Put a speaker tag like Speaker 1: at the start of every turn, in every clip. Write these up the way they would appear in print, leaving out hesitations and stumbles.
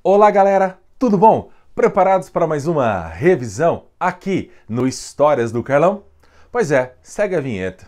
Speaker 1: Olá galera, tudo bom? Preparados para mais uma revisão aqui no Histórias do Carlão? Pois é, segue a vinheta.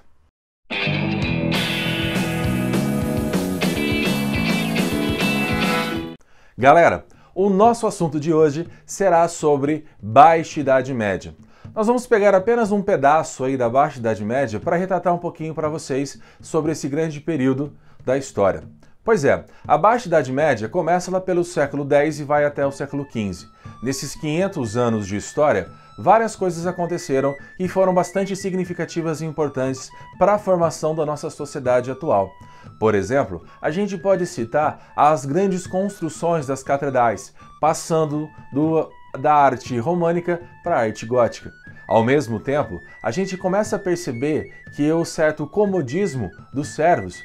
Speaker 1: Galera, o nosso assunto de hoje será sobre Baixa Idade Média. Nós vamos pegar apenas um pedaço aí da Baixa Idade Média para retratar um pouquinho para vocês sobre esse grande período da história. Pois é, a Baixa Idade Média começa lá pelo século X e vai até o século XV. Nesses 500 anos de história, várias coisas aconteceram e foram bastante significativas e importantes para a formação da nossa sociedade atual. Por exemplo, a gente pode citar as grandes construções das catedrais, passando da arte românica para a arte gótica. Ao mesmo tempo, a gente começa a perceber que o certo comodismo dos servos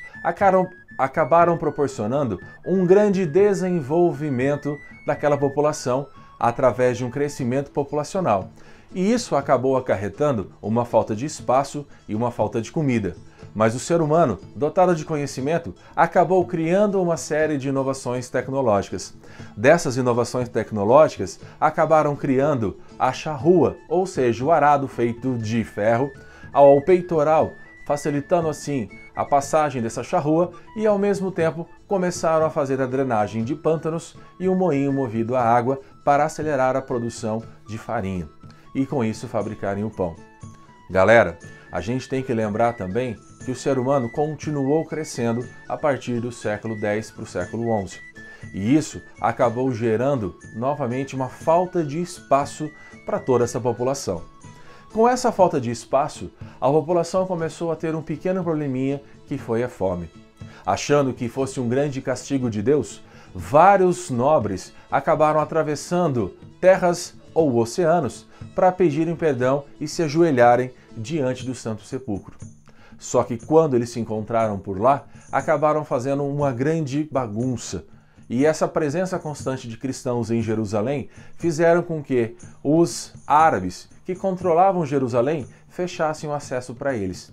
Speaker 1: acabaram proporcionando um grande desenvolvimento daquela população através de um crescimento populacional. E isso acabou acarretando uma falta de espaço e uma falta de comida. Mas o ser humano, dotado de conhecimento, acabou criando uma série de inovações tecnológicas. Dessas inovações tecnológicas, acabaram criando a charrua, ou seja, o arado feito de ferro, ao peitoral, facilitando assim a passagem dessa charrua e, ao mesmo tempo, começaram a fazer a drenagem de pântanos e um moinho movido a água para acelerar a produção de farinha e, com isso, fabricarem o pão. Galera, a gente tem que lembrar também que o ser humano continuou crescendo a partir do século X para o século XI. E isso acabou gerando, novamente, uma falta de espaço para toda essa população. Com essa falta de espaço, a população começou a ter um pequeno probleminha, que foi a fome. Achando que fosse um grande castigo de Deus, vários nobres acabaram atravessando terras ou oceanos para pedirem perdão e se ajoelharem diante do Santo Sepulcro. Só que quando eles se encontraram por lá, acabaram fazendo uma grande bagunça. E essa presença constante de cristãos em Jerusalém fizeram com que os árabes que controlavam Jerusalém fechassem o acesso para eles.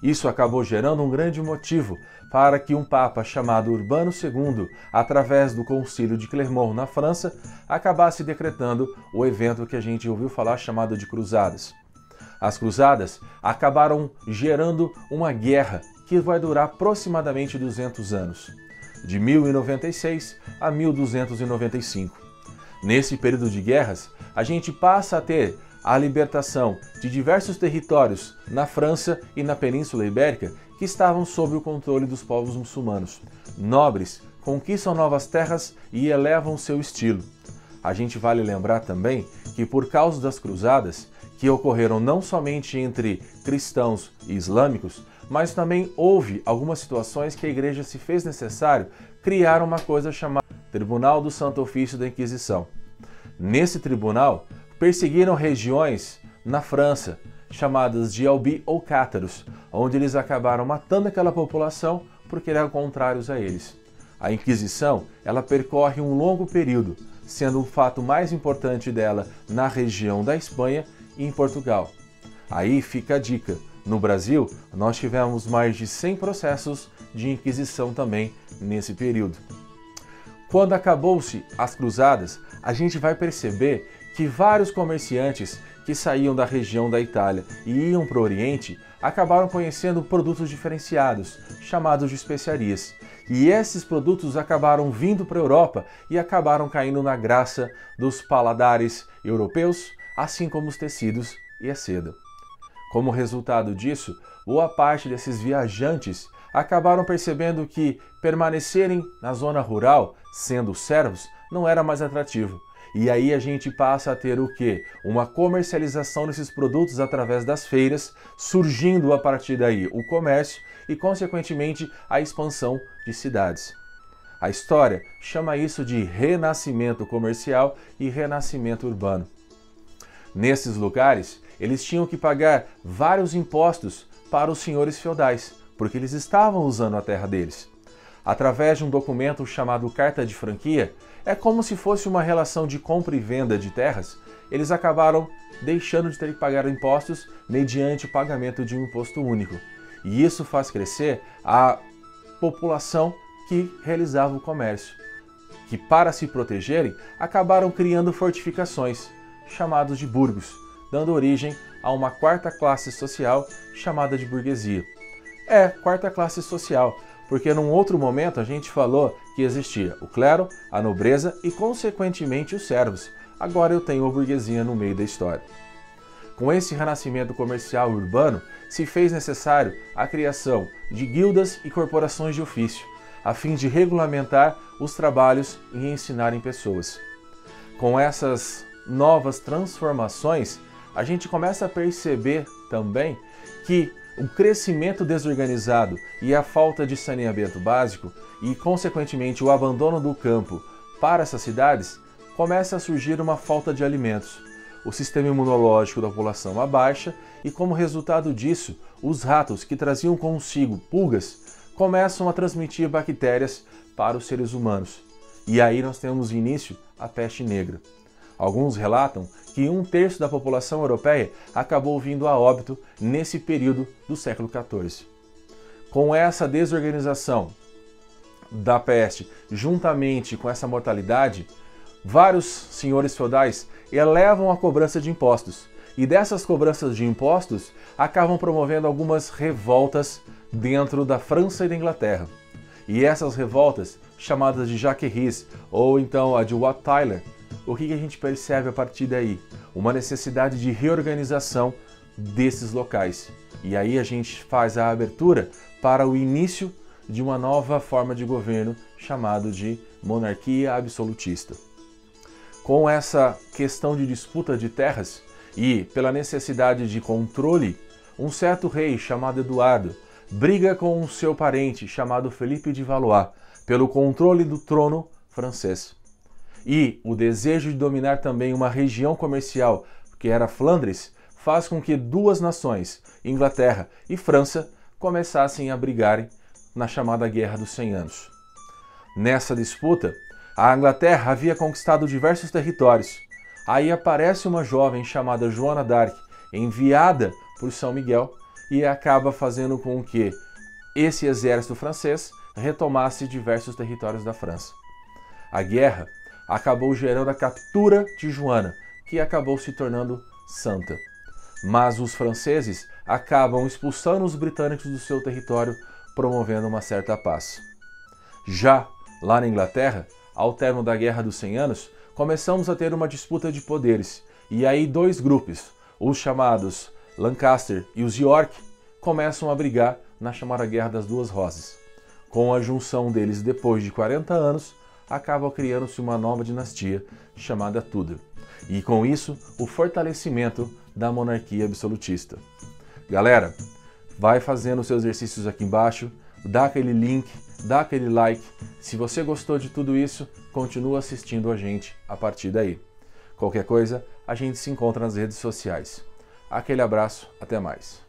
Speaker 1: Isso acabou gerando um grande motivo para que um papa chamado Urbano II, através do Concílio de Clermont na França, acabasse decretando o evento que a gente ouviu falar chamado de Cruzadas. As Cruzadas acabaram gerando uma guerra que vai durar aproximadamente 200 anos, de 1096 a 1295. Nesse período de guerras, a gente passa a ter a libertação de diversos territórios na França e na Península Ibérica que estavam sob o controle dos povos muçulmanos. Nobres conquistam novas terras e elevam seu estilo. A gente vale lembrar também que por causa das cruzadas, que ocorreram não somente entre cristãos e islâmicos, mas também houve algumas situações que a igreja se fez necessário criar uma coisa chamada Tribunal do Santo Ofício da Inquisição. Nesse tribunal, perseguiram regiões na França, chamadas de Albi ou Cátaros, onde eles acabaram matando aquela população porque eram contrários a eles. A Inquisição, ela percorre um longo período, sendo o fato mais importante dela na região da Espanha e em Portugal. Aí fica a dica, no Brasil nós tivemos mais de 100 processos de Inquisição também nesse período. Quando acabou-se as cruzadas, a gente vai perceber que vários comerciantes que saíam da região da Itália e iam para o Oriente acabaram conhecendo produtos diferenciados, chamados de especiarias. E esses produtos acabaram vindo para a Europa e acabaram caindo na graça dos paladares europeus, assim como os tecidos e a seda. Como resultado disso, boa parte desses viajantes acabaram percebendo que permanecerem na zona rural, sendo servos, não era mais atrativo. E aí a gente passa a ter o quê? Uma comercialização desses produtos através das feiras, surgindo a partir daí o comércio e, consequentemente, a expansão de cidades. A história chama isso de renascimento comercial e renascimento urbano. Nesses lugares, eles tinham que pagar vários impostos para os senhores feudais, porque eles estavam usando a terra deles. Através de um documento chamado Carta de Franquia, é como se fosse uma relação de compra e venda de terras, eles acabaram deixando de ter que pagar impostos mediante o pagamento de um imposto único. E isso faz crescer a população que realizava o comércio, que, para se protegerem, acabaram criando fortificações, chamados de burgos, dando origem a uma quarta classe social chamada de burguesia. É, quarta classe social, porque num outro momento a gente falou que existia o clero, a nobreza e, consequentemente, os servos. Agora eu tenho a burguesia no meio da história. Com esse renascimento comercial e urbano, se fez necessário a criação de guildas e corporações de ofício, a fim de regulamentar os trabalhos e ensinarem pessoas. Com essas novas transformações, a gente começa a perceber também que o crescimento desorganizado e a falta de saneamento básico e, consequentemente, o abandono do campo para essas cidades, começa a surgir uma falta de alimentos. O sistema imunológico da população abaixa e, como resultado disso, os ratos que traziam consigo pulgas começam a transmitir bactérias para os seres humanos. E aí nós temos início a peste negra. Alguns relatam que 1/3 da população europeia acabou vindo a óbito nesse período do século XIV. Com essa desorganização da peste, juntamente com essa mortalidade, vários senhores feudais elevam a cobrança de impostos. E dessas cobranças de impostos acabam promovendo algumas revoltas dentro da França e da Inglaterra. E essas revoltas, chamadas de Jacqueries ou então a de Wat Tyler, o que a gente percebe a partir daí? Uma necessidade de reorganização desses locais. E aí a gente faz a abertura para o início de uma nova forma de governo chamado de monarquia absolutista. Com essa questão de disputa de terras e pela necessidade de controle, um certo rei chamado Eduardo briga com o seu parente chamado Felipe de Valois pelo controle do trono francês. E o desejo de dominar também uma região comercial, que era Flandres, faz com que duas nações, Inglaterra e França, começassem a brigarem na chamada Guerra dos 100 Anos. Nessa disputa, a Inglaterra havia conquistado diversos territórios. Aí aparece uma jovem chamada Joana d'Arc, enviada por São Miguel, e acaba fazendo com que esse exército francês retomasse diversos territórios da França. A guerra acabou gerando a captura de Joana, que acabou se tornando santa. Mas os franceses acabam expulsando os britânicos do seu território, promovendo uma certa paz. Já lá na Inglaterra, ao término da Guerra dos 100 Anos, começamos a ter uma disputa de poderes, e aí dois grupos, os chamados Lancaster e os York, começam a brigar na chamada Guerra das Duas Rosas. Com a junção deles depois de 40 anos, acaba criando-se uma nova dinastia chamada Tudor. E com isso, o fortalecimento da monarquia absolutista. Galera, vai fazendo os seus exercícios aqui embaixo, dá aquele link, dá aquele like. Se você gostou de tudo isso, continua assistindo a gente a partir daí. Qualquer coisa, a gente se encontra nas redes sociais. Aquele abraço, até mais.